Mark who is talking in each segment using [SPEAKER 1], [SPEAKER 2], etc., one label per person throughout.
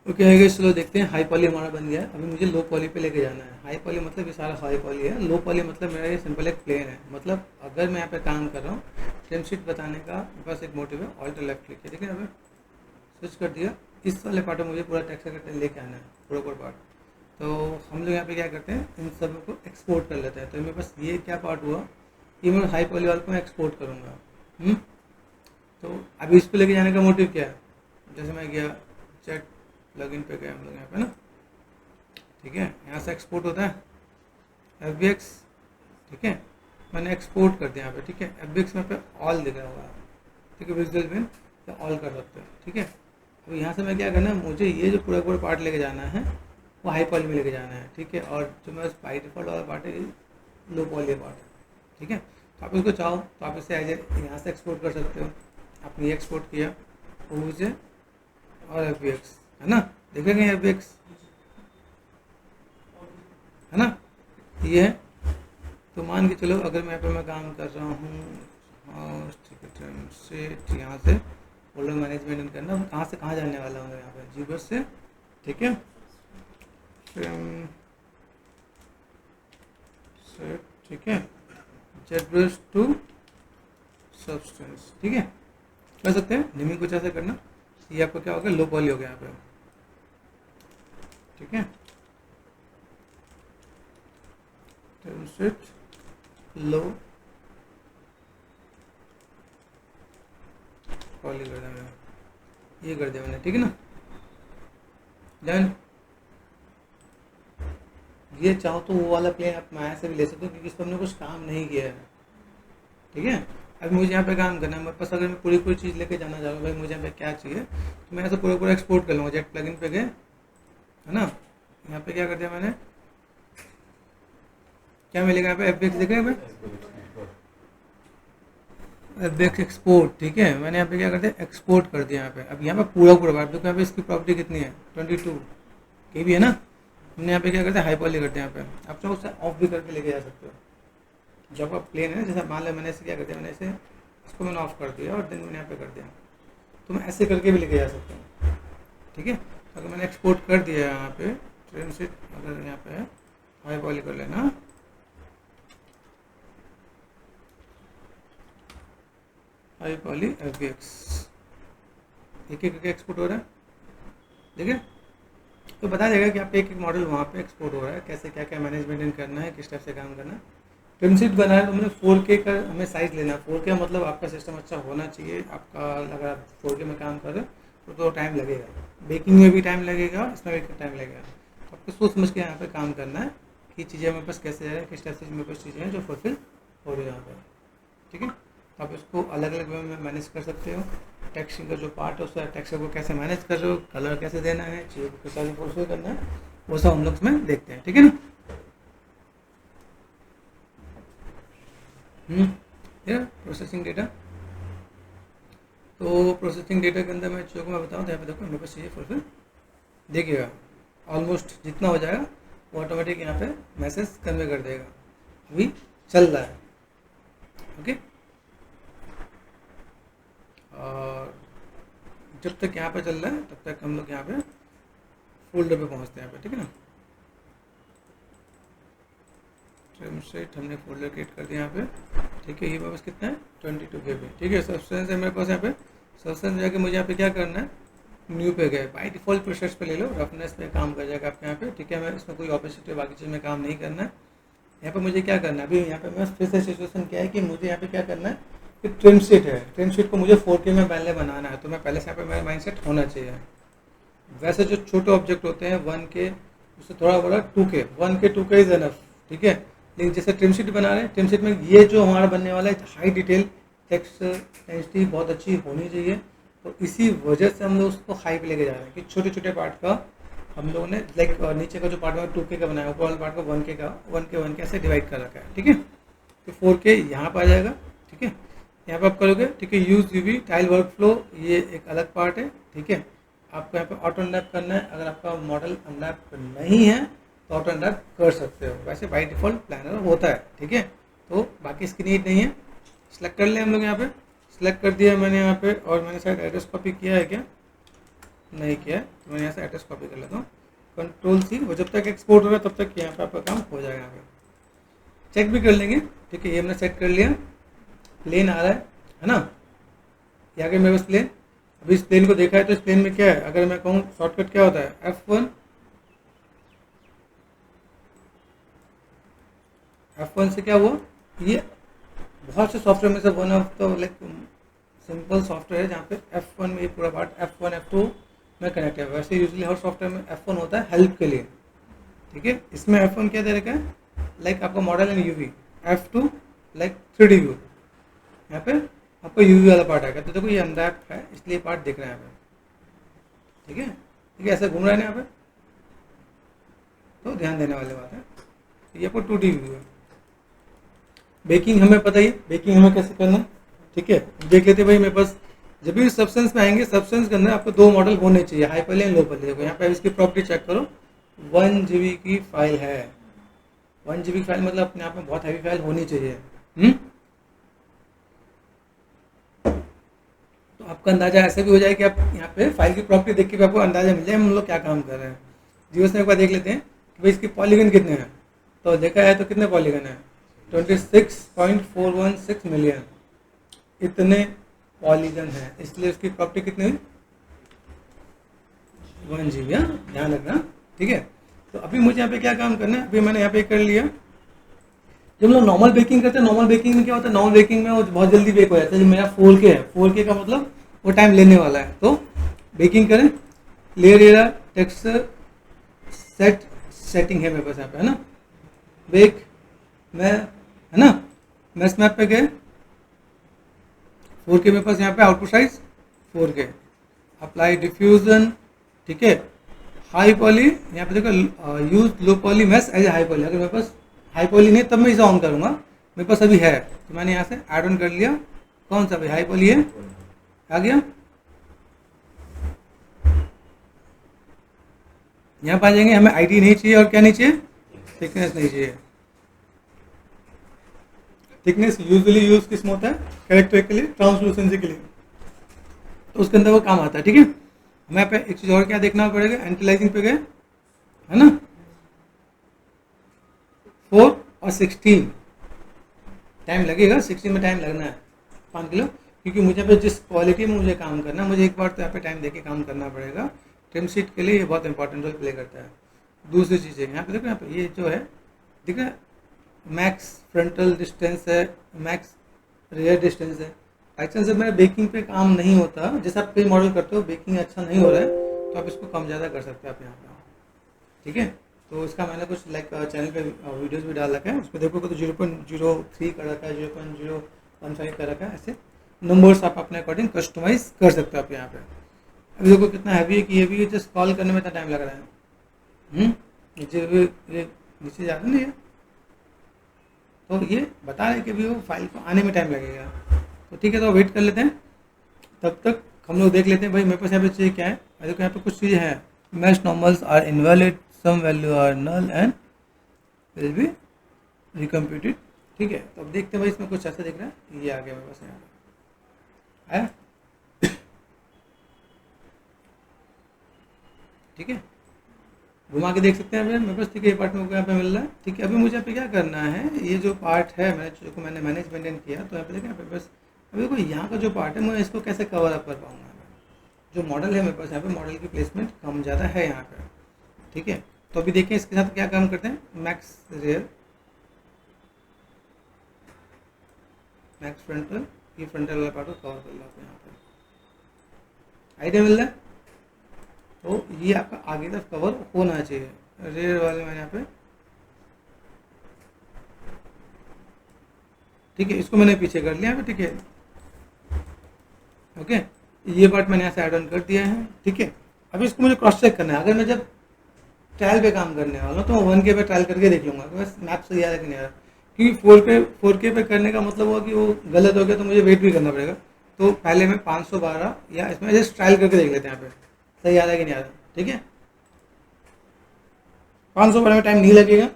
[SPEAKER 1] Okay है, चलो देखते हैं। हाई पॉली हमारा बन गया है। अभी मुझे लो पॉली पे लेके जाना है। हाई पॉली मतलब ये सारा हाई पॉली है, लो पॉली मतलब मेरा ये सिंपल एक प्लेन है। मतलब अगर मैं यहाँ पे काम कर रहा हूँ, ट्रिम शीट बताने का मेरे पास एक मोटिव है, ऑल्ट लेफ्ट क्लिक है, ठीक है। यहाँ पे स्विच कर दिया, इस वाले पार्ट में मुझे पूरा टेक्स्ट का लेके आना है, पूरा पार्ट। तो हम लोग यहाँ पे क्या करते हैं, इन सब को एक्सपोर्ट कर लेते हैं। तो मेरे पास ये क्या पार्ट हुआ, ये मैं हाई पॉली वाले को मैं एक्सपोर्ट करूँगा। तो अभी इस पे लेके जाने का मोटिव क्या है, जैसे मैं गया चैट प्लगइन पे गया हम लोग यहाँ पे ना, ठीक है। यहाँ से एक्सपोर्ट होता है FBX, ठीक है। मैंने एक्सपोर्ट कर दिया यहाँ पे, ठीक है। FBX में पे ऑल दिख रहा होगा, ठीक है। विजुअल बिन या ऑल कर सकते हो, ठीक है। अब यहाँ से मैं क्या करना है, मुझे ये जो पूरा पार्ट लेके जाना है वो हाई पॉली में लेके जाना है, ठीक है। और जो मैं बाई डिफॉल्ट वाला पार्ट है लो पॉली पार्ट है, ठीक है। तो आप इसको चाहो तो आप इसे एज यहाँ से एक्सपोर्ट कर सकते हो। आपने ये एक्सपोर्ट किया OBJ और FBX, है ना, देखेंगे FBX, है ना, ये है। तो मान के चलो अगर मैं यहाँ पे मैं काम कर रहा हूँ, ठीक है, से यहाँ से फोल्डर मैनेजमेंट करना, कहाँ से कहाँ जाने वाला हूँ यहाँ पे, जीबस से, ठीक है, ठीक है, जेटब्रश टू सब्सटेंस, ठीक है। कर सकते हैं निमी कुछ ऐसे करना। ये आपको क्या होगा, लो पॉली हो गया यहाँ पे, ठीक है। लो पॉली कर दिया, ये कर दिया मैंने, ठीक है ना। डन। ये चाहो तो वो वाला प्लेन आप माया से भी ले सकते हो, क्योंकि इस पर हमने कुछ काम नहीं किया है, ठीक है। अब मुझे यहाँ पे काम करना है, मेरे पास अगर मैं पूरी चीज़ लेके जाना चाह रहा हूँ, भाई मुझे यहाँ पे क्या चाहिए, तो मैं ऐसे पूरा एक्सपोर्ट कर लूँगा। जेट प्लगइन पे गए, है ना, यहाँ पे क्या कर दिया मैंने, क्या मिलेगा यहाँ पे, FBX देख रहे हैं FBX एक्सपोर्ट, ठीक है। मैंने यहाँ पे क्या कर दिया, एक्सपोर्ट कर दिया यहाँ पे। अब यहाँ पे पूरा बात देखो, यहाँ पे इसकी प्रॉपर्टी कितनी है, 22 के भी है ना। हमने यहाँ पे क्या करते हैं, हाई पॉली करते हैं यहाँ पे। आप चाहो उससे ऑफ भी करके लेके जा सकते हो। जब आप प्लेन है, जैसे मान लो मैंने इसे क्या कर दिया, मैंने इसे इसको मैंने ऑफ कर दिया और देन मैंने यहाँ पे कर दिया, तो मैं ऐसे करके भी लेके जा सकता हूँ, ठीक है। अगर मैंने एक्सपोर्ट कर दिया यहाँ पे ट्रिम शीट, अगर यहाँ पे हाई पॉली कर लेना, हाई पॉली FBX, एक करके एक्सपोर्ट हो रहा है, देखिए। तो बता देगा कि आपका एक मॉडल वहाँ पे एक्सपोर्ट हो रहा है, कैसे क्या क्या मैनेजमेंट करना है, किस टाइप से काम करना है। ट्रिम शीट बना है तो मैंने 4K का हमें साइज़ लेना है। 4K मतलब आपका सिस्टम अच्छा होना चाहिए। आपका अगर आप 4K में काम कर रहे हो तो टाइम लगेगा, बेकिंग में भी टाइम लगेगा, इसमें भी टाइम लगेगा। तो आपको सोच समझ के यहाँ पे काम करना है कि चीज़ें मेरे पास कैसे है, किस टाइप से मेरे पास चीज़ें हैं जो फुलफिल हो रही है यहाँ पर, ठीक है। तो आप इसको अलग अलग वे में मैनेज कर सकते हो। टेक्सटिंग का जो पार्ट है उसका टेक्सचर को कैसे मैनेज कर रहे हो, कलर कैसे देना है, चीज़ों को किस तरह से फुलफिल करना है, वो सब हम लोग इसमें देखते हैं, ठीक है ना। प्रोसेसिंग डेटा, तो प्रोसेसिंग डेटा के अंदर मैं चीज़ों को मैं बताऊँ तो यहाँ पे देखो मेरे पास चीज़ें फुलफिल देखिएगा, ऑलमोस्ट जितना हो जाएगा वो ऑटोमेटिक यहाँ पे मैसेज कन्वे कर देगा। अभी चल रहा है, ओके। और जब तक यहाँ पे चल रहा है तब तक हम लोग यहाँ पे फोल्डर पे पहुँचते हैं यहाँ पे, ठीक है ना। ट्रिम शीट हमने फोल्डर क्रिएट कर दिया यहाँ पे, ठीक है। ये मेरे पास कितना है, 22 KB, ठीक है। सब्सटेंस है मेरे पास यहाँ पे। सब्सटेंस जाके मुझे यहाँ पे क्या करना है, न्यू पे गए, बाई डिफॉल्ट प्रोसेस पे ले लो, रफनेस पे काम कर जाएगा आपके यहाँ पे, ठीक है। मैं इसमें कोई ऑपोसिटी बाकी चीज़ में काम नहीं करना है। यहाँ पे मुझे क्या करना है, अभी यहाँ पे मैं फिर से सिचुएशन क्या है कि मुझे यहाँ पे क्या करना है कि ट्रिम शीट है, ट्रिम शीट को मुझे 4K में पहले बनाना है, तो मैं पहले से यहाँ पे मेरा माइंड सेट होना चाहिए। वैसे जो छोटे ऑब्जेक्ट होते हैं 1K, उससे थोड़ा बड़ा 2K, 1K 2K is enough, ठीक है। लेकिन जैसे ट्रिम शीट बना रहे हैं, ट्रिम शीट में ये जो हमारा बनने वाला है हाई डिटेल टेक्स्ट डेंसिटी बहुत अच्छी होनी चाहिए। तो इसी वजह से हम लोग उसको हाई पे लेके जा रहे हैं कि छोटे छोटे पार्ट का हम लोगों ने लाइक नीचे का जो पार्ट है 2K का बनाया, ऊपर वाला पार्ट का 1K का 1K ऐसे डिवाइड कर रखा है, ठीक है। तो 4K यहाँ पर आ जाएगा, ठीक है। यहाँ पर आप करोगे, ठीक है। Use UV tile work flow, ये एक अलग पार्ट है, ठीक है। आपको यहाँ पे ऑटो अनरैप करना है। अगर आपका मॉडल अनरैप नहीं है तो ऑटो अनरैप कर सकते हो, वैसे बाई डिफॉल्ट प्लानर होता है, ठीक है। तो बाकी इसकी नीड नहीं है। सेलेक्ट कर लिया हम लोग, यहाँ पे सेलेक्ट कर दिया मैंने यहाँ पे, और मैंने शायद एड्रेस कॉपी किया है क्या, नहीं किया है तो मैं यहाँ से एड्रेस कॉपी कर लेता हूँ, कंट्रोल सी, और जब तक एक्सपोर्ट हो रहा है तब तक यहाँ पे आपका काम हो जाएगा। यहाँ पे चेक भी कर लेंगे, ठीक है, ये हमने सेट कर लिया, प्लेन आ रहा है ना, ये आगे मेरे पास प्लेन। अभी इस प्लेन को देखा है तो इस प्लेन में क्या है, अगर मैं कहूँ शॉर्टकट क्या होता है, F1 से क्या हुआ, ये बहुत से सॉफ्टवेयर में से one of the like simple software है जहाँ पे F1 में ये पूरा पार्ट F1 F2 में कनेक्ट है। वैसे यूजली हर सॉफ्टवेयर में F1 होता है हेल्प के लिए, ठीक है। इसमें F1 क्या दे रखा है, लाइक आपका model and UV, F2 like 3D view, यहाँ पे आपको यूवी वाला पार्ट आएगा। तो देखो ये अनरैप है इसलिए पार्ट दिख रहा है यहाँ पे, ठीक है, ठीक है, ऐसे घूम रहा है ना यहाँ पे, तो ध्यान देने वाली बात है। ये आपको 2D व्यू है। बेकिंग हमें पता ही, बेकिंग हमें कैसे करना है, ठीक है, देख लेते भाई। मेरे पास जब भी सब्सटेंस में आएंगे, सब्सटेंस के अंदर आपको दो मॉडल होने चाहिए, high poly and low poly. देखो यहाँ पे इसकी प्रॉपर्टी चेक करो, 1 GB की फाइल है, 1 GB की फाइल मतलब अपने आप में बहुत हैवी फाइल होनी चाहिए। तो आपका अंदाजा ऐसे भी हो जाए कि आप यहाँ पे फाइल की प्रॉपर्टी देख के भी आपको अंदाजा मिल जाए हम लोग क्या काम कर रहे हैं। जीएस में एक बार देख लेते हैं कि भाई इसकी पॉलीगन कितने हैं, तो देखा है तो कितने पॉलीगन है, 26.416 मिलियन, इतने पॉलीगन है, इसलिए उसकी प्रॉपर्टी कितनी हुई, 1 GB, ध्यान रखना, ठीक है। तो अभी मुझे यहाँ पे क्या काम करना है, अभी मैंने यहाँ पे कर लिया। जब हम लोग नॉर्मल बेकिंग करते हैं, नॉर्मल बेकिंग में क्या होता है, नॉर्मल बेकिंग में वो बहुत जल्दी बेक हो जाता है। जो मेरा 4K है, 4K का मतलब वो टाइम लेने वाला है। तो बेकिंग करें, लेयर एरिया टेक्सचर सेटिंग है मेरे पास यहाँ पे, है ना, बेक मैं, है ना, मैस मैप पे गए, 4K मेरे पास यहाँ पे output size 4K, apply diffusion, ठीक है, हाई पॉली, यहाँ पे देखो use low poly mesh as high poly. अगर मेरे पास हाई पॉली नहीं तब मैं इसे ऑन करूँगा, मेरे पास अभी है तो मैंने यहाँ से ऐड ऑन कर लिया। कौन सा भाई, हाई पॉली है, आ गया। यहाँ पर आ जाएंगे, हमें आईडी नहीं चाहिए और क्या नहीं चाहिए, थिकनेस नहीं चाहिए। थिकनेस यूजुअली यूज किस में होता है, कैरेक्टर के लिए, ट्रांसलूसेंसी के लिए, तो उसके अंदर वो काम आता है, ठीक है। हमें यहाँ पे एक चीज और क्या देखना पड़ेगा, एंटिलाइजिंग पे गए, है ना, 4 और 16 टाइम लगेगा, 16 में टाइम लगना है 5 किलो, क्योंकि मुझे पे जिस क्वालिटी में मुझे काम करना है, मुझे एक बार तो यहाँ पे टाइम देके काम करना पड़ेगा। ट्रिम शीट के लिए ये बहुत इंपॉर्टेंट रोल प्ले करता है। दूसरी चीज़ें यहाँ पे देखो, यहाँ पे ये जो है दिख रहा है, मैक्स फ्रंटल डिस्टेंस है, मैक्स रियर डिस्टेंस है। एक्चुअली जब मेरा बेकिंग पे काम नहीं होता, जैसे आप कई मॉडल करते हो, बेकिंग अच्छा नहीं हो रहा है तो आप इसको कम ज़्यादा कर सकते हैं आप यहाँ पे, ठीक है। तो इसका मैंने कुछ लाइक चैनल पे वीडियोस भी डाल रखा है, उसमें देखोगे तो 0.03 कर रखा है, 0.015 कर रखा है, ऐसे नंबर्स आप अपने अकॉर्डिंग कस्टमाइज कर सकते हो आप यहाँ पे। अभी देखो कितना हैवी है कि ये भी जस्ट कॉल करने में इतना टाइम लग रहा है, ये नीचे जा रहा है ना, ये तो ये बता रहे कि भी वो फाइल को आने में टाइम लगेगा। तो ठीक है, तो वेट कर लेते हैं, तब तक हम लोग देख लेते हैं भाई मेरे पास यहाँ पे चाहिए क्या है। देखो यहाँ पे कुछ चीज़ें हैं, match normals are invalid, some value are null and will be recomputed, ठीक है। तो अब देखते हैं भाई इसमें कुछ ऐसा दिख रहा है, ये आ गया मेरे पास यहाँ पे आया, ठीक है, घुमा के देख सकते हैं मेरे पास, ठीक है, ये पार्ट मेरे को यहाँ पे मिल रहा है, ठीक है। अभी मुझे यहाँ पे क्या करना है, ये जो पार्ट है मैंने मैनेज मेंटेन किया, तो यहाँ पे देखें यहाँ पे बस अभी देखो यहाँ का जो पार्ट है मैं इसको कैसे कवर अप कर पाऊँगा। जो मॉडल है मेरे पास यहाँ पे, मॉडल की प्लेसमेंट कम ज़्यादा है यहाँ पे, ठीक है। तो अभी देखिए इसके साथ क्या काम करते हैं, मैक्स रियर, मैक्स फ्रंटल, ये फ्रंटल वाला पार्ट को कवर कर लो यहाँ पे, आइडिया मिल रहा है। तो ये आपका आगे तक कवर होना चाहिए, रेयर वाले मैंने यहाँ पे, ठीक है, इसको मैंने पीछे कर लिया है, ठीक है, ओके। ये पार्ट मैंने यहाँ से ऐड ऑन कर दिया है, ठीक है। अभी इसको मुझे क्रॉस चेक करना है, अगर मैं जब ट्रायल पे काम करने वाला हूँ तो मैं 1K पे ट्रायल करके देख लूँगा कि बस मैप सही आ रहा है कि नहीं आ रहा, क्योंकि 4K पे करने का मतलब हुआ कि वो गलत हो गया तो मुझे वेट भी करना पड़ेगा। तो पहले मैं 512 या इसमें जस्ट ट्रायल करके देख लेते हैं यहाँ पे सही आ रहा है कि नहीं आ रहा, ठीक है। 512 में टाइम नहीं लगेगा,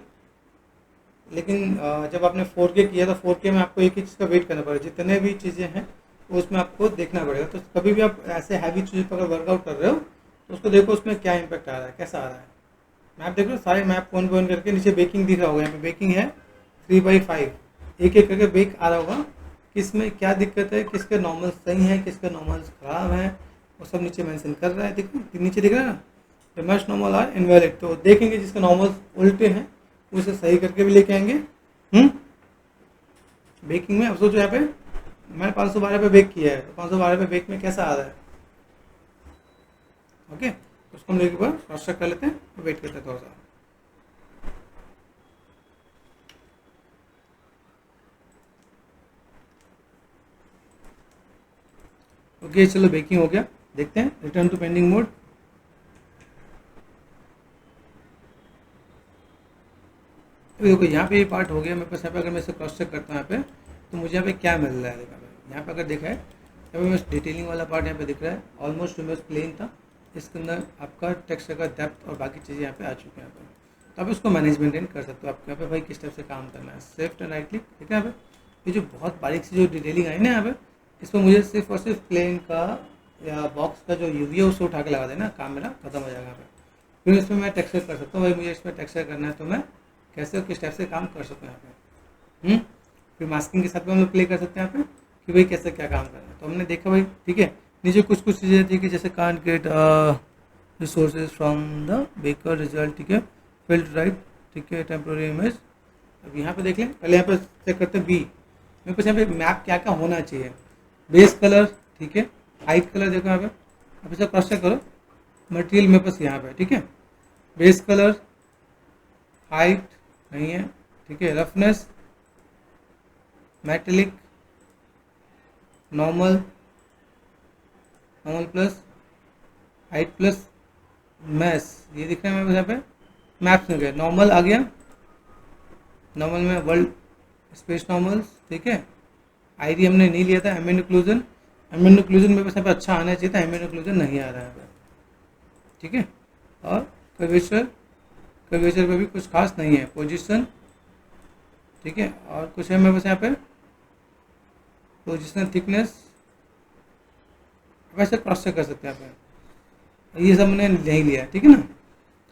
[SPEAKER 1] लेकिन जब आपने 4K किया तो 4K में आपको एक ही चीज़ का वेट करना पड़ेगा, जितने भी चीज़ें हैं उसमें आपको देखना पड़ेगा। तो कभी भी आप ऐसे हैवी चीज़ पर अगर वर्कआउट कर रहे हो तो उसको देखो उसमें क्या इम्पैक्ट आ रहा है, कैसा आ रहा है। मैप देख लो, सारे मैप पॉइंट पॉइंट करके नीचे बेकिंग दिख रहा होगा, यहाँ पे बेकिंग है 3/5, एक एक करके बेक आ रहा होगा, किसमें क्या दिक्कत है, किसके नॉर्मल सही है, किसके नॉर्मल खराब है, वो सब नीचे मेंशन कर रहा है। देखो नीचे दिख रहा है ना, मस्ट नॉर्मल आर इनवैलिड, तो देखेंगे जिसके नॉर्मल उल्टे हैं उसे सही करके भी लेके आएंगे। बेकिंग में अब सोचो यहाँ पे मैंने 512 पे बेक किया है, तो 512 पे बेक में कैसा आ रहा है। ओके, उसको हम एक बार क्रॉस चेक कर लेते हैं, वेट करते हैं थोड़ा सा। ओके चलो बेकिंग हो गया, देखते हैं रिटर्न टू पेंडिंग मोड। देखो यहाँ पे ये पार्ट हो गया मेरे पास। यहाँ पे अगर मैं इसे क्रॉस चेक करता हूँ यहाँ पे, तो मुझे यहाँ पे क्या मिल रहा है। देखा यहाँ पे अगर देखा है, यहाँ पे बस डिटेलिंग वाला पार्ट यहाँ पे दिख रहा है, ऑलमोस्ट इमेज प्लेन था, इसके अंदर आपका टेक्स्ट का डेप्थ और बाकी चीज़ें यहाँ पे आ चुकी हैं यहाँ पे। तो आप इसको मैनेजमेंट कर सकते हो, आपको यहाँ पे भाई किस टाइप से काम करना है। सेफ्ट एंड राइट क्लिक, ठीक है। यहाँ पे ये जो बहुत बारीक सी जो डिटेलिंग आई ना यहाँ पे, इसमें मुझे सिर्फ और सिर्फ प्लेन का या बॉक्स का जो यूवी है उससे उठा के लगा देना, काम मेरा खत्म हो जाएगा यहाँ पे। फिर इसमें मैं टेक्सचर कर सकता हूँ, भाई मुझे इसमें टेक्सचर करना है तो मैं कैसे और किस टाइप से काम कर सकते हैं यहाँ पे। फिर मास्किंग के साथ में हम लोग प्ले कर सकते हैं यहाँ पे कि भाई कैसे क्या काम करना है। तो हमने देखा भाई, ठीक है। नीचे कुछ कुछ चीज़ें थी कि जैसे can't get resources from the baker result, ठीक है, फिल्ड राइट, ठीक है, टेम्प्रोरी इमेज। अब यहाँ पे देख लें, पहले यहाँ पे चेक करते हैं बी, मेरे पास यहाँ पे मैप क्या क्या होना चाहिए। बेस कलर, ठीक है, हाइट कलर देखो यहाँ पे, अब इसे क्रॉस चेक करो, मटेरियल मेरे पास यहाँ पे, ठीक है, बेस कलर, हाइट नहीं है, ठीक है, roughness, metallic, normal, normal plus, height plus, mass, ये दिख रहा है मेरे पास यहाँ पे। मैप्स में गए, नॉर्मल आ गया, नॉर्मल में वर्ल्ड स्पेस नॉर्मल्स, ठीक है। आईडी हमने नहीं लिया था, एम इंक्लूजन, एम इंक्लूजन मेरे पास यहाँ पे अच्छा आना चाहिए था, एम इंक्लूजन नहीं आ रहा है, ठीक है। और कर्वेचर, कर्वेचर पे भी कुछ खास नहीं है। पोजीशन, ठीक है, और कुछ है मेरे पास यहाँ पे पोजीशन, थिकनेस, वैसे क्रॉस चेक कर सकते हैं यहाँ पे। ये सब मैंने नहीं लिया, ठीक है ना।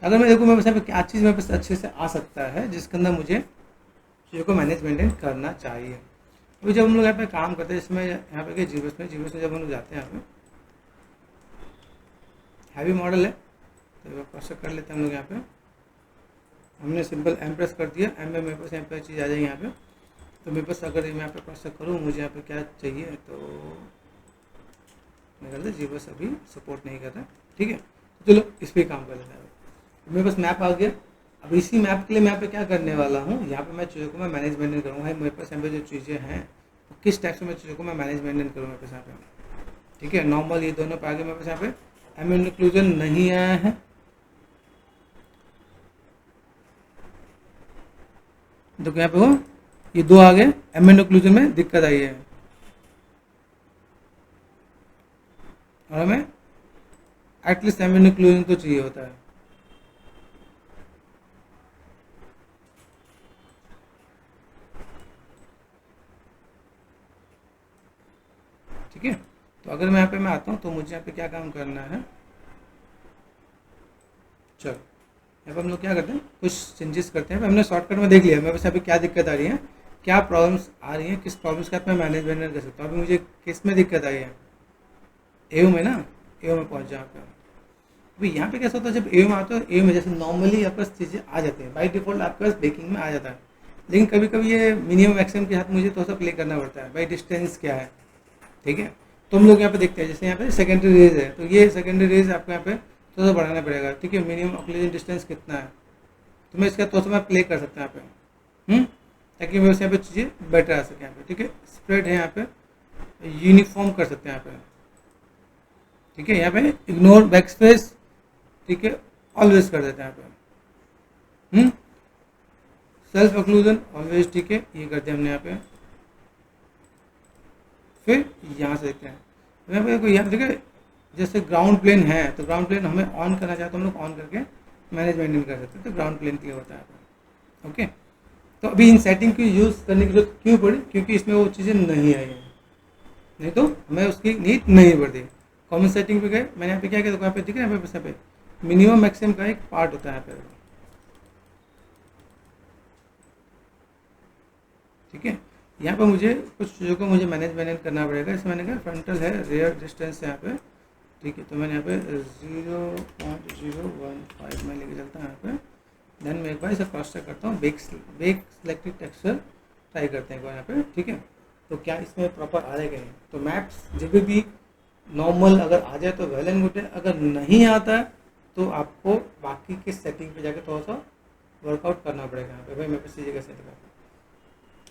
[SPEAKER 1] अगर मैं देखूँ मेरे पास यहाँ पे क्या चीज़ मेरे पास अच्छे से आ सकता है जिसके अंदर मुझे चीज़ों को मैनेज मेंटेन करना चाहिए। अभी जब हम लोग यहाँ पे काम करते हैं, इसमें यहाँ पे जीबीएस में जब हम लोग जाते हैं, यहाँ पे हैवी मॉडल है तो क्रॉस चेक कर लेते हैं हम लोग। यहाँ पे हमने सिंपल एम प्रेस कर दिया, एम में मेरे पास यहाँ पे चीज़ आ जाएगी यहाँ पे। तो मेरे पास अगर मैं यहाँ पे क्रॉस चेक करूँ, मुझे यहाँ पे क्या चाहिए, तो मैं करते जीबीएस अभी सपोर्ट नहीं कर रहा, ठीक है। तो चलो इस पर काम कर लेते हैं। मेरे पास मैप आ गया। अब इसी मैप के लिए मैं यहाँ पे क्या करने वाला हूँ, यहाँ पे मैं चीज़ों को मैं मैनेज मेंटेन करूँगा। मेरे पास यहाँ पे जो चीज़ें हैं तो किस टाइप से मैं चीज़ों को मैं मैनेज मेंटेन करूँ मेरे पास यहाँ पे, ठीक है। नॉर्मल ये दोनों पे आ गए मेरे पास। यहाँ पे एम इंक्लूजन नहीं आया है, देखो यहाँ पे हो ये दो आ गए, एम इंक्लूजन में दिक्कत आई है और हमें एटलीस्ट एम इंक्लूजन तो चाहिए होता है। ठीक है, तो अगर मैं यहाँ पे मैं आता हूँ तो मुझे यहाँ पे क्या काम करना है। चलो यहाँ पे हम लोग क्या करते हैं, कुछ चेंजेस करते हैं। हमने शॉर्टकट में देख लिया मेरे पास यहाँ पे क्या दिक्कत आ रही है, क्या प्रॉब्लम्स आ रही हैं, किस प्रॉब्लम्स के साथ मैं मैनेजमेंट कर सकता हूँ। अभी मुझे किस में दिक्कत आई है, एओ में ना, एओ में पहुँच जाओ। अभी यहाँ पे कैसा होता है, जब एओ में आता है, एओ में जैसे नॉर्मली आपके पास चीज़ें आ जाती हैं, बाई डिफॉल्ट आपके पास बेकिंग में आ जाता है। लेकिन कभी कभी ये मिनिमम मैक्सिमम के साथ मुझे थोड़ा सा प्ले करना पड़ता है, भाई डिस्टेंस क्या है, ठीक है। तो हम लोग यहाँ पे देखते हैं, जैसे यहाँ पे सेकेंडरी रेज है, तो ये सेकेंडरी रेज आपको यहाँ पे थोड़ा सा बढ़ाना पड़ेगा, ठीक है। मिनिमम ऑक्सीजन डिस्टेंस कितना है, तो मैं इसका थोड़ा सा मैं प्ले कर सकता हूँ यहाँ पे, ताकि मेरे यहाँ पे चीज़ें बेटर आ सके यहाँ पे, ठीक है। स्प्रेड है यहाँ पे, यूनिफॉर्म कर सकते हैं यहाँ पे, ठीक है। यहाँ पे इग्नोर बैक स्पेस, ठीक है, ऑलवेज कर देते हैं यहाँ पे। सेल्फ ऑक्लूजन ऑलवेज, ठीक है, ये करते हैं हमने यहाँ पे। फिर यहाँ से देखते हैं, यहाँ पे यहाँ देखिए जैसे ग्राउंड प्लेन है, तो ग्राउंड प्लेन हमें ऑन करना चाहते हैं, हम लोग ऑन करके मैनेज मेंटेन कर सकते हैं, तो ग्राउंड प्लेन क्लियर होता है। ओके, तो अभी इन सेटिंग की यूज़ करने की जरूरत क्यों पड़ी, क्योंकि इसमें वो चीज़ें नहीं आई हैं, नहीं तो हमें उसकी नीड नहीं पड़ती। कॉमन सेटिंग पे गए, मैंने यहाँ पे क्या किया, देखो यहाँ पे दिख रहा है, यहाँ पे मिनिमम मैक्सिमम का एक पार्ट होता है यहाँ पे, ठीक है। यहाँ पे मुझे कुछ चीज़ों को मुझे मैनेज करना पड़ेगा। इसमें मैंने कहा फ्रंटल है, रेयर डिस्टेंस यहाँ पे, ठीक है। तो मैंने यहाँ पे 0.015 में लेके चलता हूँ यहाँ पे। देन मैं एक बार इसे क्रॉस चेक करता हूँ, बेक सिलेक्टेड टेक्सचर ट्राई करते हैं एक बार यहाँ पे, ठीक है। तो क्या इसमें प्रॉपर आ जाएगा नहीं, तो मैप्स जब भी नॉर्मल अगर आ जाए तो वेल एंड गुड है, अगर नहीं आता है तो आपको बाकी के सेटिंग पे जाके थोड़ा सा वर्कआउट करना पड़ेगा यहाँ पे। भाई मैं चीज़ें कैसे दिखाता,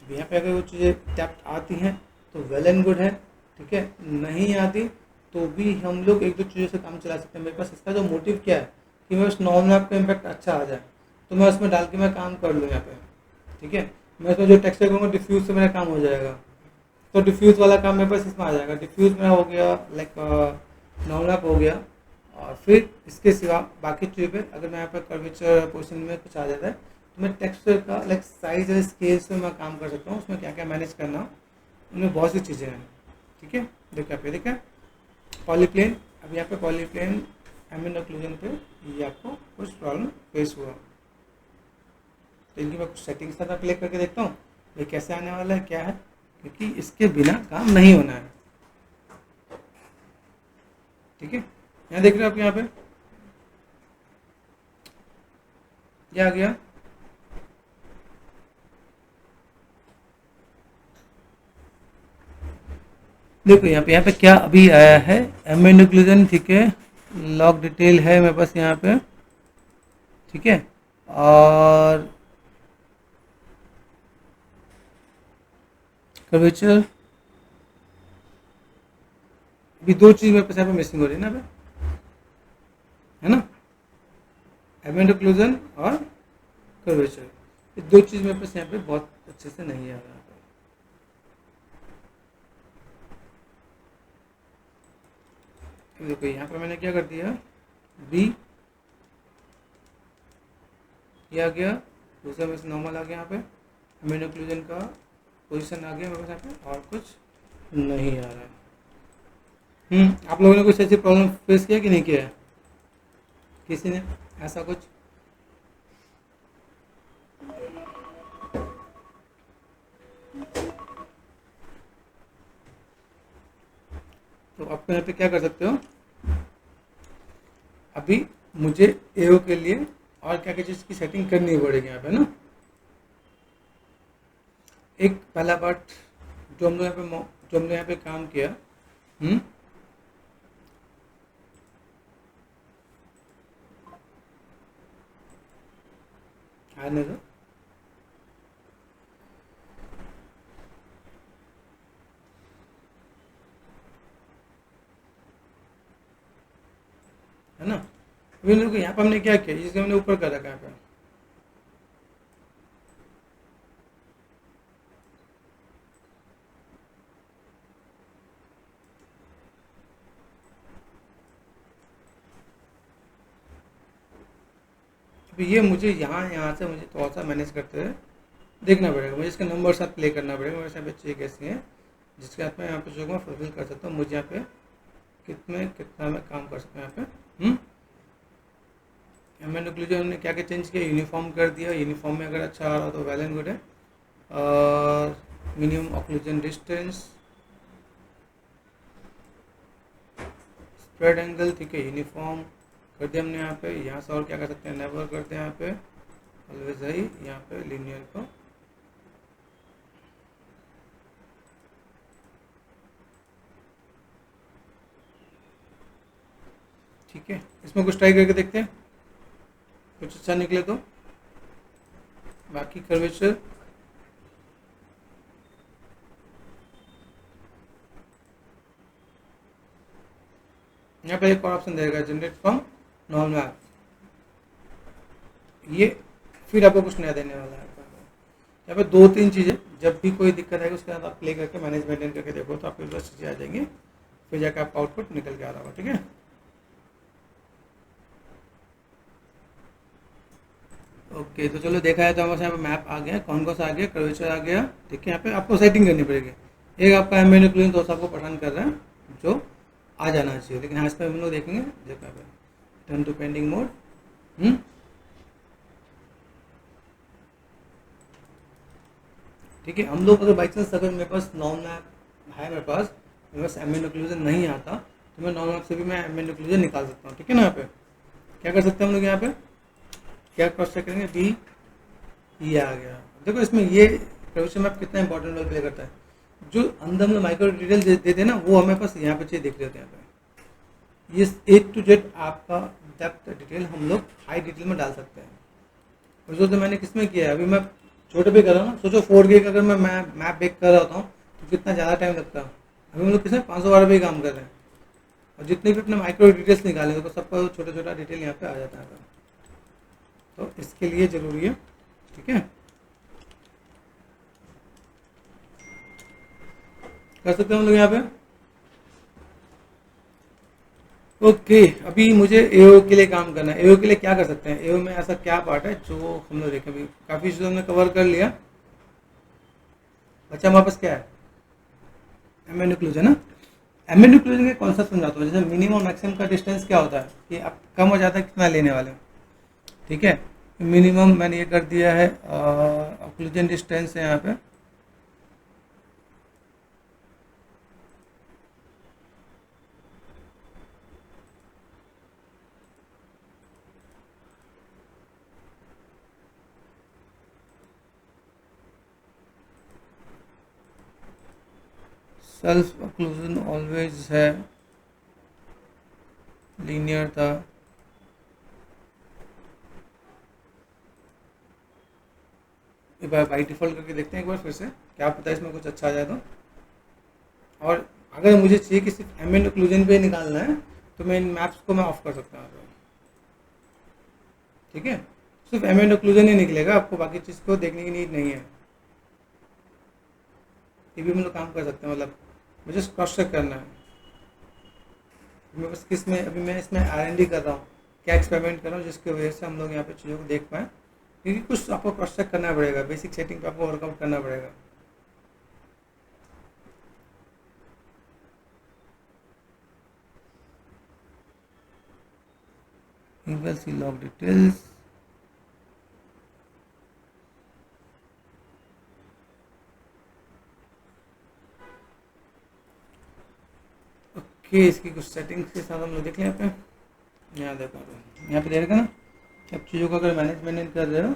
[SPEAKER 1] यहाँ पे अगर वो चीज़ें डेप्थ आती हैं तो वेल एंड गुड है, ठीक है। नहीं आती तो भी हम लोग एक दो चीज़ों से काम चला सकते हैं। मेरे पास इसका जो मोटिव क्या है कि मैं उस नॉर्मल मैप का इम्पैक्ट अच्छा आ जाए, तो मैं उसमें डाल के मैं काम कर लूँ यहाँ पे, ठीक है। मैं इसमें जो टेक्सचर करूँगा डिफ्यूज़ से मेरा काम हो जाएगा, तो डिफ्यूज़ वाला काम मेरे पास इसमें आ जाएगा। डिफ्यूज़ मेरा हो गया, लाइक नॉर्मल मैप हो गया, और फिर इसके सिवा बाकी चीज़ पे अगर मैं यहाँ पर कर्वेचर पोजिशन में कुछ आ जाता है तो मैं टेक्सचर का लाइक साइज और स्केल से मैं काम कर सकता हूँ। उसमें क्या क्या मैनेज करना, उनमें बहुत सी चीज़ें हैं, ठीक है। देखो यहाँ पे देखा पॉलीप्लेन, अब यहाँ पे पॉलीप्लेन एम्बिएंट ऑक्लूजन पे ये आपको कुछ प्रॉब्लम फेस हुआ, तो इनकी मैं कुछ सेटिंग्स था प्ले करके देखता हूँ ये कैसे आने वाला है, क्या है, क्योंकि इसके बिना काम नहीं होना है, ठीक है। यहाँ देख रहे हो आप, यहाँ पे क्या आ गया, देखो यहाँ पे क्या अभी आया है, एम्बिएंट ऑक्लूजन, ठीक है। लॉग डिटेल है मेरे पास यहाँ पे, ठीक है। और कर्वेचर, अभी दो चीज़ मेरे पास यहाँ पे मिसिंग हो रही है ना, है ना, एम्बिएंट ऑक्लूजन और कर्वेचर, ये दो चीज़ मेरे पास यहाँ पे बहुत अच्छे से नहीं आ रहा है। देखो यहाँ पे मैंने क्या कर दिया, बी ये आ गया, दूसरा में से नॉर्मल आ गया, यहाँ पे एम्बिएंट ऑक्लूजन का पोजीशन आ गया मेरे पास यहाँ पे, और कुछ नहीं आ रहा है। आप लोगों ने कुछ ऐसी प्रॉब्लम फेस किया कि नहीं किया है, किसी ने ऐसा कुछ? तो आप यहाँ पे क्या कर सकते हो, अभी मुझे एओ के लिए और क्या क्या चीज़ की सेटिंग करनी पड़ेगी यहाँ पे ना। एक पहला पार्ट जो हमने यहाँ पे काम किया, आने दो, है ना। अभी देखो यहाँ पे हमने क्या किया, जिसके हमने ऊपर कर रखा है यहाँ पे, अभी ये मुझे यहाँ से मुझे थोड़ा सा मैनेज करते हुए देखना पड़ेगा, मुझे इसके नंबर साथ प्ले करना पड़ेगा। मेरे यहाँ पे चीज़ कैसी है जिसके साथ मैं यहाँ पे जो मैं फुलफिल कर सकता हूँ, मुझे यहाँ पे कितना मैं काम कर सकता हूँ यहाँ पे। एम्बिएंट ऑक्लूजन ने क्या क्या चेंज किया, यूनिफॉर्म कर दिया, यूनिफॉर्म में अगर अच्छा आ रहा तो वेल एंड गुड है। और minimum occlusion distance, spread angle, ठीक है, यूनिफॉर्म कर दिया हमने यहाँ पे। यहाँ से और क्या कर सकते हैं, नेवर करते हैं यहाँ पे, ऑलवेज है यहाँ पे लीनियर को, ठीक है। इसमें कुछ ट्राई करके देखते हैं, कुछ अच्छा निकले तो। बाकी कर्वेचर यहाँ पे एक और ऑप्शन देगा, जनरेट फ्रॉम नॉर्मल मैप, ये फिर आपको कुछ नया देने वाला है। यहाँ पे दो तीन चीज़ें, जब भी कोई दिक्कत आएगी उसके साथ आप प्ले करके मैनेज मेंटेन करके देखो तो आपके पास चीज़ें आ जाएंगी, फिर जाकर आपका आउटपुट निकल के आ रहा होगा, ठीक है। ओके, तो चलो देखा है तो हमारे यहाँ पे मैप आ गया, कौन कौन सा आ गया, कर्वेचर आ गया, ठीक है। यहाँ पे आपको सेटिंग करनी पड़ेगी। एक आपका एम्बिएंट ऑक्लूजन दोस्त आपको परेशान कर रहा है, जो आ जाना चाहिए, लेकिन हाँ इस पर हम लोग देखेंगे जगह पे टर्न टू पेंडिंग मोड। ठीक है, हम लोग अगर बाई चांस अगर मेरे पास नॉन मैप है, मेरे पास एम्बेंट ओक्लूजन नहीं आता, तो मैं नॉन मैप से भी मैं एम्बेंट ओक्लूजन निकाल सकता हूँ। ठीक है ना, यहाँ पे क्या कर सकते हैं हम लोग, यहाँ पे क्या क्रॉस चेक करेंगे, बी ये आ गया। देखो इसमें ये कर्वेचर मैप कितना इंपॉर्टेंट रोल प्ले करता है, जो अंदर हम लोग माइक्रो डिटेल देते हैं ना, वो हमें पास यहाँ पे चाहिए देख लेते हैं। यहाँ पे ये A to Z आपका डेप्थ डिटेल हम लोग हाई डिटेल में डाल सकते हैं। और जो तो मैंने किसमें किया है, अभी मैं छोटे पे कर रहा हूँ ना, सोचो 4K का अगर मैं मैप बेक कर रहा होता हूँ तो कितना ज़्यादा टाइम लगता है। अभी हम लोग किसमें 512 पे काम कर रहे हैं, और जितने भी अपने माइक्रो डिटेल्स निकाले तो सबका छोटा छोटा डिटेल यहाँ पे आ जाता है। तो इसके लिए ज़रूरी है। ठीक है, कर सकते हैं हम लोग यहाँ पे। ओके, अभी मुझे एओ के लिए काम करना है। एओ के लिए क्या कर सकते हैं, एओ में ऐसा क्या पार्ट है जो हम लोग देखें, अभी काफ़ी चीज़ों हमने कवर कर लिया। अच्छा हमारे पास क्या है, एम्बेंट ओक्लूजन ना। एम्बेंट ओक्लूजन के कॉन्सेप्ट समझाता हूँ। जैसे मिनिमम मैक्सिमम का डिस्टेंस क्या होता है कि अब कम हो जाता है कितना लेने वाले हो। ठीक है, मिनिमम मैंने ये कर दिया है, ओक्लूजन डिस्टेंस है यहाँ पे, सेल्फ ओक्लूजन ऑलवेज है, लीनियर था। एक बार बाई डिफॉल्ट करके देखते हैं एक बार फिर से, क्या पता है इसमें कुछ अच्छा आ जाए तो। और अगर मुझे चाहिए कि सिर्फ एम्बेंट ओक्लूजन पे निकालना है तो मैं इन मैप्स को मैं ऑफ कर सकता हूँ। ठीक है, सिर्फ एम्बेंट ओक्लूजन ही निकलेगा, आपको बाकी चीज़ को देखने की नीड नहीं है। ये भी हम लोग काम कर सकते हैं, मतलब मुझे क्रॉस चेक करना है। मैं बस किस में, अभी मैं इसमें R&D कर रहा हूँ, क्या एक्सपेरिमेंट कर रहा हूँ, जिसकी वजह से हम लोग यहाँ पे चीज़ों को देख पाएँ। क्योंकि कुछ आपको क्रॉस चेक करना पड़ेगा, बेसिक सेटिंग पे आपको वर्कआउट करना पड़ेगा। You will see log details. Okay, इसकी कुछ सेटिंग्स के साथ हम लोग देख लें। यहाँ पे यहाँ देखो, यहाँ पे देखेगा ना, अब चीज़ों को अगर मैनेजमेंट कर रहे हो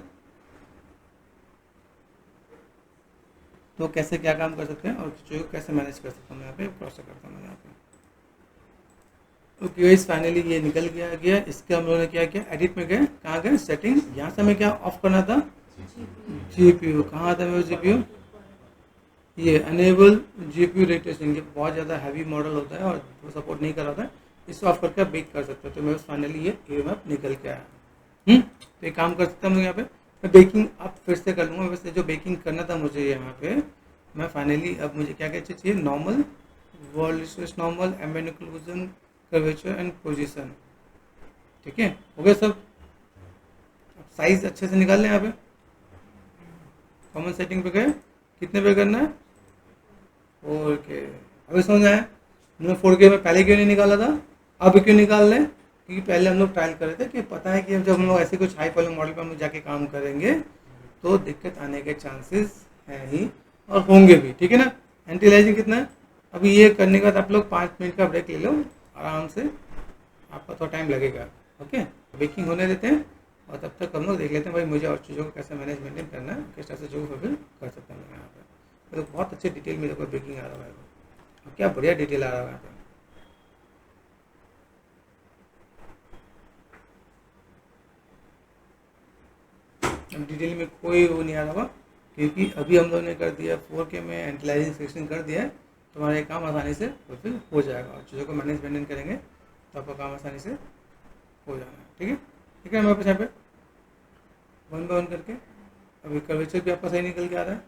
[SPEAKER 1] तो कैसे क्या काम कर सकते हैं और चीज़ों को कैसे मैनेज कर सकते हैं। यहाँ पे क्रॉस चेक करता हूँ यहाँ पे। ओके गाइस, फाइनली ये निकल गया। इसके हम लोगों ने क्या किया, एडिट में गए, कहाँ गए, सेटिंग। यहाँ से हमें क्या ऑफ करना था, जीपीयू। कहाँ था मेरा जीपीयू, ये अनेबल जीपीयू रे ट्रेसिंग। ये बहुत ज़्यादा हैवी मॉडल होता है और वो सपोर्ट नहीं कर रहा था, इससे ऑफ करके आप बेक कर सकते हो। तो मेरे फाइनली ये एमएप निकल के आया। तो ये काम कर सकते हैं हम लोग यहाँ पे। मैं बेकिंग अब फिर से कर लूँगा, वैसे जो बेकिंग करना था मुझे यहाँ पे, मैं फाइनली अब मुझे क्या क्या चाहिए, normal, world stress normal, ambient occlusion, curvature and position. ठीक है, हो गया सब। अब साइज अच्छे से निकाल लें। यहाँ पे कॉमन सेटिंग पे गए, कितने पे करना है, 4K। अभी समझ आया हमने 4K में पहले क्यों नहीं निकाला था, अब क्यों निकाल लें, क्योंकि पहले हम लोग ट्रायल कर रहे थे कि पता है कि जब हम लोग ऐसे कुछ हाई क्वालिटी मॉडल पर हम लोग जाके काम करेंगे तो दिक्कत आने के चांसेस हैं ही और होंगे भी। ठीक है ना, एंटी अलाइजिंग कितना है, अभी ये करने के बाद आप लोग 5 मिनट का ब्रेक ले लो आराम से, आपका थोड़ा टाइम लगेगा। ओके, बेकिंग होने देते हैं और तब तक हम लोग देख लेते हैं भाई मुझे और चीज़ों को कैसे मैनेज मेंटेन करना है, किस तरह से जो फुलफिल कर सकते हैं यहाँ पे। तो बहुत अच्छे डिटेल में देखो बेकिंग आ रहा है, और क्या बढ़िया डिटेल आ रहा है यहाँ पे। अब डिटेल में कोई वो नहीं आ रहा होगा, क्योंकि अभी हम लोगों ने कर दिया 4K में एंटिलाइजिंग सेक्शन कर दिया है, तो हमारा ये काम आसानी से फुलफिल हो जाएगा और चीज़ों को मैनेज मेंटेन करेंगे तो आपका काम आसानी से हो जाना है। ठीक है, ठीक है, हमारे पास यहाँ पे वन बाय वन करके अभी कर्वेचर भी आपका सही निकल के आ रहा है।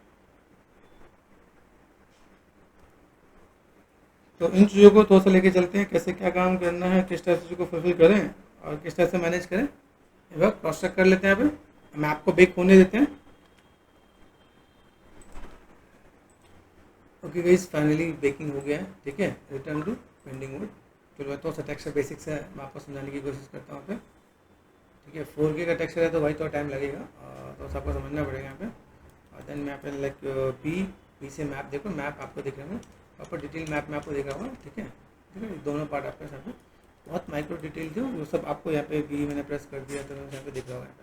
[SPEAKER 1] तो इन चीज़ों को थोड़ा सा लेके चलते हैं, कैसे क्या काम करना है, किस तरह से चीज़ों को फुलफिल करें और किस तरह से मैनेज करें। एक बार क्रॉस चेक कर लेते हैं। यहाँ पे हम आपको बेक होने देते हैं। ओके गाइस, फाइनली बेकिंग हो गया है। ठीक है, रिटर्न टू पेंडिंग मोड। चलो तो सा टेक्सचर बेसिक्स है, मैं आपको समझाने की कोशिश करता हूँ यहाँ पे। ठीक है, 4K का टेक्सचर है तो भाई थोड़ा टाइम लगेगा, तो सबको समझना पड़ेगा यहाँ पे। और देन मैं यहाँ पे लाइक बी से मैप देखो, मैप आपको दिख रहा है, प्रॉपर डिटेल मैप में आपको दिख रहा होगा। ठीक है, ठीक है, दोनों पार्ट आपके यहाँ पे बहुत माइक्रो डिटेल थे, वो सब आपको यहाँ पे बी मैंने प्रेस कर दिया तो यहाँ पे दिख रहा होगा। यहाँ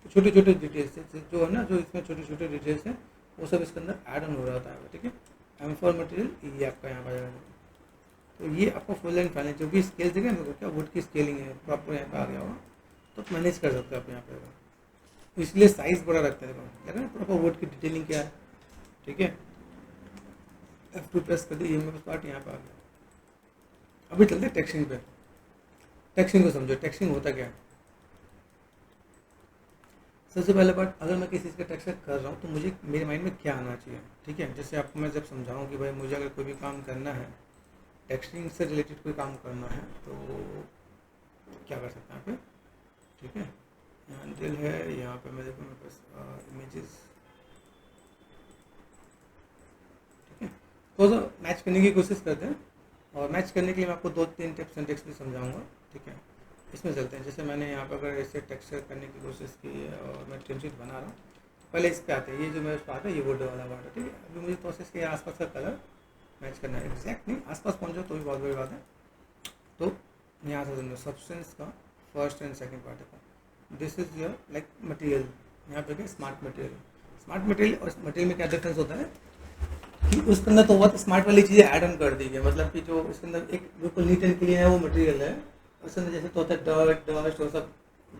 [SPEAKER 1] पे छोटे छोटे डिटेल्स जो है ना, जो इसमें छोटे छोटे डिटेल्स हैं वो सब इसके अंदर ऐड ऑन हो रहा होता है। ठीक है, एम फॉर मटेरियल ये आपका यहाँ पर आ जाएगा। तो ये आपको फुल एंड फाइनल जो भी स्केल देखें ना, क्या वुड की स्केलिंग है प्रॉपर यहाँ पे आ गया होगा, तो मैनेज कर सकते हो आप यहाँ पे। तो इसलिए साइज बड़ा रखते हैं, देखो लगा ना प्रॉपर वुड की डिटेलिंग क्या है। ठीक है, F2 प्रेस कर दिया, ये मेरे पार्ट यहाँ पे आ गया। अभी चलते हैं टेक्सचरिंग पे। टेक्सचरिंग को समझो, टेक्सचरिंग होता क्या है। सबसे पहले बात, अगर मैं किसी चीज़ का टेक्सचर कर रहा हूँ तो मुझे मेरे माइंड में क्या आना चाहिए। ठीक है, जैसे आपको मैं जब समझाऊँ कि भाई मुझे अगर कोई भी काम करना है, टेक्सचरिंग से रिलेटेड कोई काम करना है तो क्या कर सकते हैं यहाँ पे। ठीक है, यहाँ ड्रिल है, यहाँ पे मैं देखूँ मेरे पास इमेजेस। ठीक है, तो मैच करने की कोशिश करते हैं, और मैच करने के लिए मैं आपको 2-3 टिप्स एंड ट्रिक्स भी समझाऊंगा। ठीक है, इसमें चलते हैं। जैसे मैंने यहाँ पर अगर ऐसे टेक्सचर करने की कोशिश की है और मैं ट्रिम शीट बना रहा हूँ, पहले इस पे आते हैं, ये जो मेरे पार्ट है ये वुड वाला पार्ट है। ठीक है, अभी मुझे प्रोसेस के आसपास का कलर मैच करना है, एग्जैक्ट नहीं, आसपास पहुँच जाओ तो भी बहुत बड़ी बात है। तो यहाँ से समझो सब्सटेंस का फर्स्ट एंड सेकेंड पार्ट है, this is your like material. यहाँ पे क्या स्मार्ट मटेरियल, स्मार्ट मटेरियल और मटेरियल में क्या डिफरेंस होता है कि उसके अंदर तो बहुत स्मार्ट वाली चीज़ें ऐड ऑन कर दी है, मतलब कि जो उसके अंदर एक बिल्कुल नीट एंड क्लीन है वो मटेरियल है, उसके अंदर जैसे तो होता है डस्ट डस्ट और सब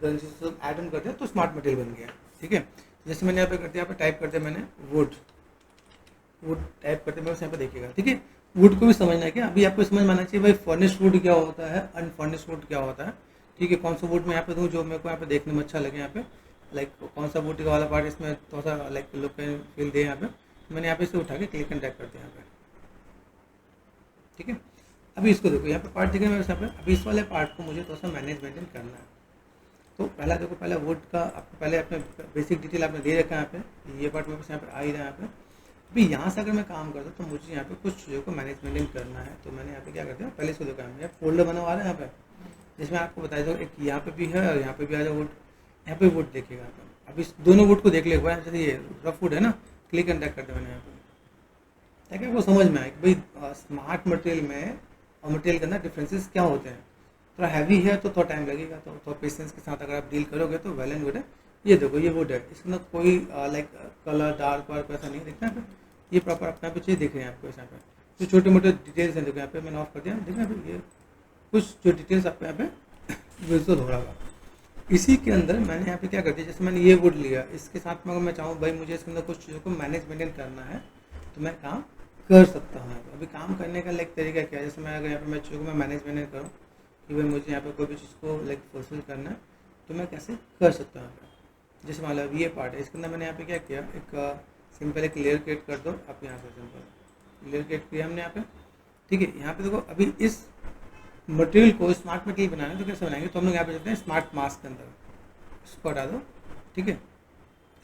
[SPEAKER 1] गंज सब ऐड ऑन कर दिया तो स्मार्ट मटेरियल बन गया। ठीक है, जैसे मैंने यहाँ पे कर दिया, यहाँ पे टाइप कर दिया मैंने वुड, वुड टाइप करते मैं यहाँ पे देखिएगा। ठीक है, वुड को भी समझना है क्या, अभी आपको समझ में आना चाहिए भाई फर्निश वुड क्या होता है, अनफर्निश वुड क्या होता है। ठीक है, कौन सा वुड मैं यहाँ पे दूँ जो मेरे को यहाँ पे देखने में अच्छा लगे, यहाँ पे लाइक कौन सा वुड का वाला पार्ट इसमें थोड़ा सा लाइक लुक एंड फील दे। यहाँ पे मैंने यहाँ पे इसे उठा के क्लिक एंड ड्रैग कर दिया यहाँ पे। ठीक है, अभी इसको देखो, यहाँ पे पार्ट दिखे मेरे यहाँ पे, अभी इस वाले पार्ट को मुझे थोड़ा सा मैनेज मेंटेन करना है। तो पहला देखो, पहले वुड का आपको पहले अपने बेसिक डिटेल आपने दे रखा है यहाँ पे, ये पार्ट मेरे पास यहाँ पे आ ही रहा है यहाँ पे। अभी यहाँ से अगर मैं काम करता हूँ तो मुझे यहाँ पे कुछ चीज़ों को मैनेज मेंटेन करना है, तो मैंने यहाँ पे क्या करते हैं, पहले इसको देखा है फोल्डर बना हुआ है यहाँ पे, जिसमें आपको बताया था एक यहाँ पे भी है और यहाँ पे भी आ जाए वुड, यहाँ पे वुड देखिएगा। अब इस दोनों वुड को देख ले एक बार, जैसे ये रफ वुड है ना, क्लिक एंड ड्रैग करते मैंने यहाँ पे, ताकि आपको समझ में आए कि भाई स्मार्ट मटेरियल में और मटेरियल के अंदर डिफरेंसेस क्या होते हैं। थोड़ा हैवी है तो थोड़ा टाइम लगेगा, तो थोड़ा पेशेंस के साथ अगर आप डील करोगे तो वेल एंड गुड है। ये देखो ये वुड है, इसके अंदर कोई लाइक कलर डार्क वार्क ऐसा नहीं दिखता है, ये प्रॉपर अपना पे चीज़ दिख रहे हैं आपको यहाँ पे। जो छोटे मोटे डिटेल्स हैं देखो यहाँ पे मैंने ऑफ कर दिया, देखो यहाँ पे ये कुछ जो डिटेल्स आपको यहाँ पे विजुअल हो रहा होगा। इसी के अंदर मैंने यहाँ पे क्या कर दिया, जैसे मैंने ये वुड लिया, इसके साथ में अगर मैं चाहूँ भाई मुझे इसके अंदर कुछ चीज़ों को मैनेज मेंटेन करना है तो मैं काम कर सकता हूँ। अभी काम करने का लाइक तरीका क्या है, जैसे मैं अगर यहाँ पे मैं चीज़ों को मैं मैनेज मेंटेन करूँ कि भाई मुझे यहाँ पे कोई भी चीज़ को लाइक फुलफिल करना है तो मैं कैसे कर सकता हूँ। यहाँ पे जैसे मान लो ये पार्ट है, इसके अंदर मैंने यहाँ पे क्या किया, एक सिंपल एक लेयर क्रिएट कर दो आप, यहाँ से सिंपल लेयर क्रिएट किया हमने यहाँ पे। ठीक है, यहाँ पे देखो अभी इस मटेरियल को स्मार्ट मटेरियल बनाना है तो कैसे बनाएंगे, तो हम लोग यहाँ पे चलते हैं स्मार्ट मास्क के अंदर, इसको हटा दो। ठीक है,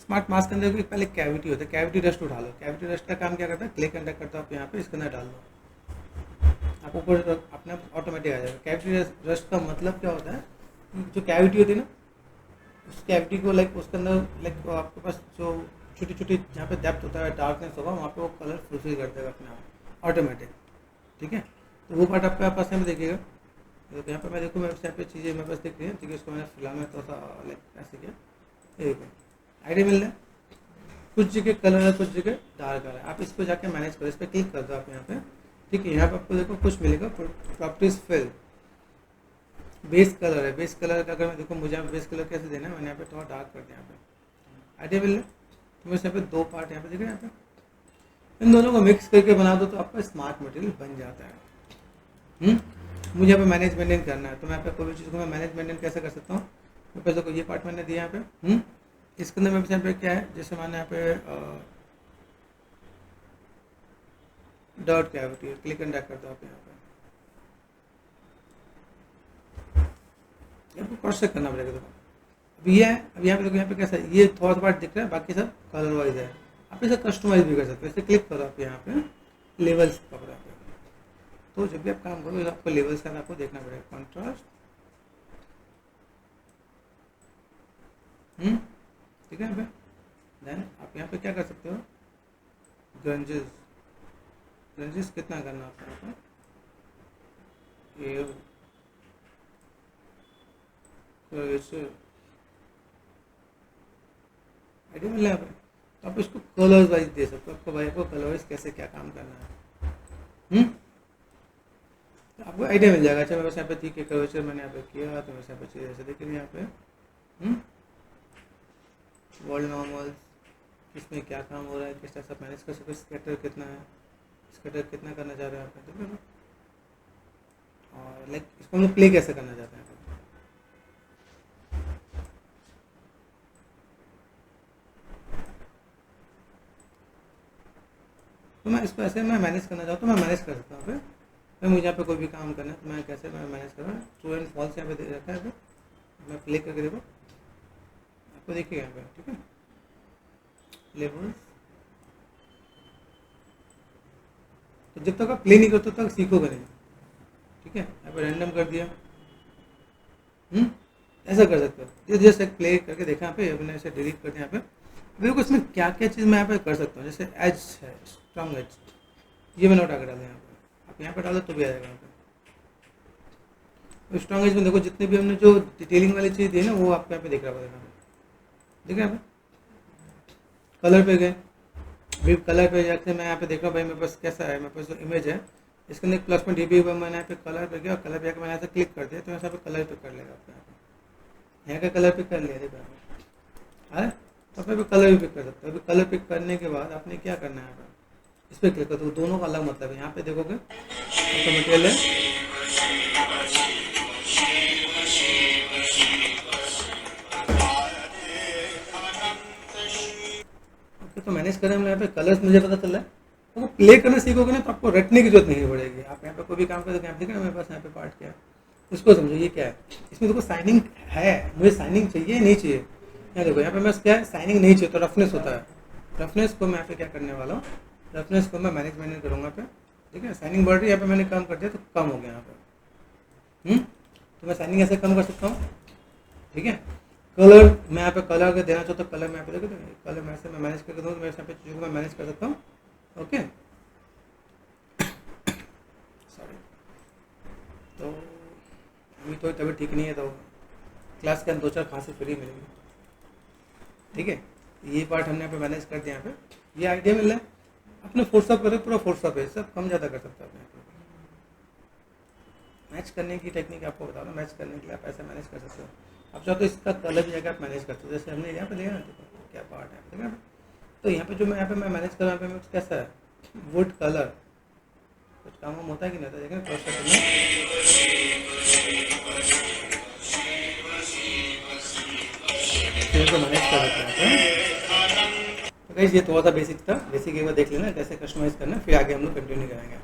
[SPEAKER 1] स्मार्ट मास्क के अंदर पहले कैविटी होता है, कैविटी डस्ट उठा लो। कैविटी डस्ट का काम क्या करता है, क्लिक एंड ड्रैग करता है आप यहाँ पे, इसके अंदर डाल दो, आपको ऊपर अपने ऑटोमेटिक आ जाएगा। कैविटी डस्ट का मतलब क्या होता है, जो कैविटी होती है ना उस कैविटी को लाइक उसके अंदर लाइक आपके पास जो छोटी छोटी जहाँ पे डेप्थ होता है डार्कनेस होगा वहाँ पे वो कलर फुलफिल कर देगा अपने आप ऑटोमेटिक। ठीक है, तो वो पार्ट आपके पास में देखिएगा, तो यहाँ पे मैं देखूँ मेरे यहाँ पे चीज़ें मेरे पास दिख रही है। ठीक है, इसको मैंने फिलहाल में थोड़ा सा लाइक ऐसे किया, एक आइडिया मिल रहा है, कुछ जगह कलर है कुछ जगह डार्क कलर है, आप इसको जाके मैनेज करो, इस पर क्लिक कर दो आप यहाँ पे। ठीक है, यहाँ पे आपको देखो कुछ मिलेगा प्रॉपर्टीज फिल, बेस कलर है, बेस कलर का अगर मैं देखो मुझे यहाँ बेस कलर कैसे देना है, मैंने यहाँ पे थोड़ा डार्क कर दिया यहाँ पे, आइडिया मिल रहा है। तो मैं यहाँ पे दो पार्ट यहाँ पे देख रहे हैं, यहाँ पे इन दोनों को मिक्स करके बना दो तो आपका स्मार्ट मटेरियल बन जाता है। मुझे यहाँ पे मैनेज मेंटेन करना है तो मैं यहाँ पे कोई भी चीज़ को मैं मैनेज मेंटेन कैसे कर सकता हूँ, तो पहले देखो ये पार्ट मैंने दिया यहाँ पे, इसके अंदर मेरे यहाँ पे क्या है, जैसे मैंने यहाँ पे dot cavity click and drag करता हूँ आप यहाँ पे, आपको क्रॉस चेक करना पड़ेगा। देखो अब ये है, अब यहाँ पे देखो यहाँ पे कैसा है, ये थोड़ा सा पार्ट दिख रहा है, बाकी सब कलर वाइज है। आप इसे कस्टमाइज भी कर सकते हो, इसे क्लिक करो आप यहाँ पे लेवल्स पकड़ा पे, तो जब भी आप काम करो आपको लेवल्स का आपको देखना पड़ेगा। कॉन्ट्रास्ट, ठीक है। यहाँ पे देन आप यहाँ पे क्या कर सकते हो, ग्रंजेस, ग्रंजेस कितना करना आपको यहाँ पे, ये आइडिया मिला यहाँ पे। तो आप इसको कलर्स वाइज दे सकते हो, आपको भाई को कलर वाइज कैसे क्या काम करना है, तो आपको आइडिया मिल जाएगा। अच्छा मैं बस यहाँ पे ठीक है कर्वेचर मैंने यहाँ पे किया, तो वैसे यहाँ पे चीज़ ऐसे देख रही यहाँ पे वर्ल्ड नॉर्मल, इसमें क्या काम हो रहा है, किस तरह से मैनेज कर सकते हो, स्कैटर कितना है, स्कैटर कितना करना चाह रहे हैं आप, ठीक है। और लाइक इसको हम लोग प्ले कैसे करना चाहते हैं, तो मैं इसको ऐसे मैं मैनेज करना चाहता हूँ, मैं मैनेज कर सकता हूँ। फिर मैं मुझे यहाँ पे कोई भी काम करना है तो मैं कैसे मैं मैनेज कर रहा हूँ। ट्रू एंड फॉल्स यहाँ पे दे रखा है, मैं प्ले करके देखो आपको देखिएगा यहाँ पे, ठीक है। लेबल्स, तो जब तक आप प्ले नहीं करते तब तक सीखोगे नहीं, ठीक है। यहाँ पे रैंडम कर दिया, ऐसा कर सकते हो। ये जैसे प्ले करके देखा यहाँ पे, मैंने ऐसे डिलीट कर दिया यहाँ पे। देखो इसमें क्या क्या चीज़ मैं यहाँ पे कर सकता हूँ, जैसे एज है, स्ट्रॉन्ग एज, ये मैंने उठा कर डाला यहाँ पे, आप यहाँ पे डालो तो भी आ जाएगा यहाँ पे। स्ट्रॉन्ग एज में देखो जितने भी हमने जो डिटेलिंग वाली चीज़ दी है ना वो आपको यहाँ पे दिख रहा है, ठीक है। कलर पे गए, अभी कलर पे जाके मैं यहाँ पे देख रहा हूँ भाई मेरे पास कैसा है, मेरे पास जो इमेज है इसके अंदर प्लस में डीबी हुआ, मैंने यहाँ पे कलर पे गया और कलर पे जाकर मैंने यहाँ से क्लिक कर दिया, तो यहाँ पे कलर पे कर लेगा आपको, यहाँ का कलर पिक कर लिया देखो है, तो आप कलर भी पिक कर सकते हो। अभी कलर पिक करने के बाद आपने क्या करना है, इस पर क्लिक कर दो, दोनों का अलग मतलब है। यहाँ पे देखोगे तो मटेरियल है, ओके, तो मैनेज करें यहाँ पे कलर्स मुझे पता चल रहा है। तो प्ले करना सीखोगे ना तो आपको रटने की जरूरत नहीं पड़ेगी। आप यहाँ पे कोई भी काम करते हैं, देखो मेरे पास यहाँ पे पार्ट क्या है, उसको समझो ये क्या है। इसमें देखो साइनिंग है, मुझे साइनिंग चाहिए नहीं चाहिए, यहाँ देखो यहाँ पे मैं क्या है साइनिंग नहीं चाहिए तो रफनेस होता है, रफनेस को मैं यहाँ पे क्या करने वाला हूँ, रफनेस को मैं मैनेजमेंट करूँगा पे, ठीक है। साइनिंग बढ़ रही है यहाँ पे मैंने कम कर दिया तो कम हो गया यहाँ पे, तो मैं साइनिंग ऐसे कम कर सकता हूँ, ठीक है। कलर मैं यहाँ पे कलर अगर देना चाहता हूँ, कलर मैं यहाँ पे देखो कलर मैं ऐसे मैं मैनेज करके दूँ, मैं यहाँ पे चीज़ों को मैं मैनेज कर सकता हूँ, ओके। सॉरी, तो अभी तो तबीयत ठीक नहीं है तो क्लास के अंदर 2-4 खांसी फ्री मिलेंगी, ठीक है। ये पार्ट हमने यहाँ पे मैनेज कर दिया, यहाँ पे ये आइडिया मिल रहा है। अपने फोर्सअप करो, पूरा फोर्सअप है, सब कम ज़्यादा कर सकते हो अपने। मैच करने की टेक्निक आपको बता रहा हूँ, मैच करने के लिए आप ऐसे मैनेज कर सकते हो। आप चाहो तो इसका कलर भी जाकर आप मैनेज करते हो, जैसे हमने यहाँ पे देखा ना क्या पार्ट है, ठीक है। तो यहाँ पे जो मैं यहाँ पे मैं मैनेज कर रहा हूँ, यहाँ पे कैसा है वुड कलर, कुछ काम होता है कि नहीं होता, देखें क्रॉस सेक्शन में मैनेज कर सकते हैं। तो गाइस ये थोड़ा सा बेसिक था, बेसिक एक बार देख लेना कैसे कस्टमाइज करना, फिर आगे हम लोग कंटिन्यू करेंगे।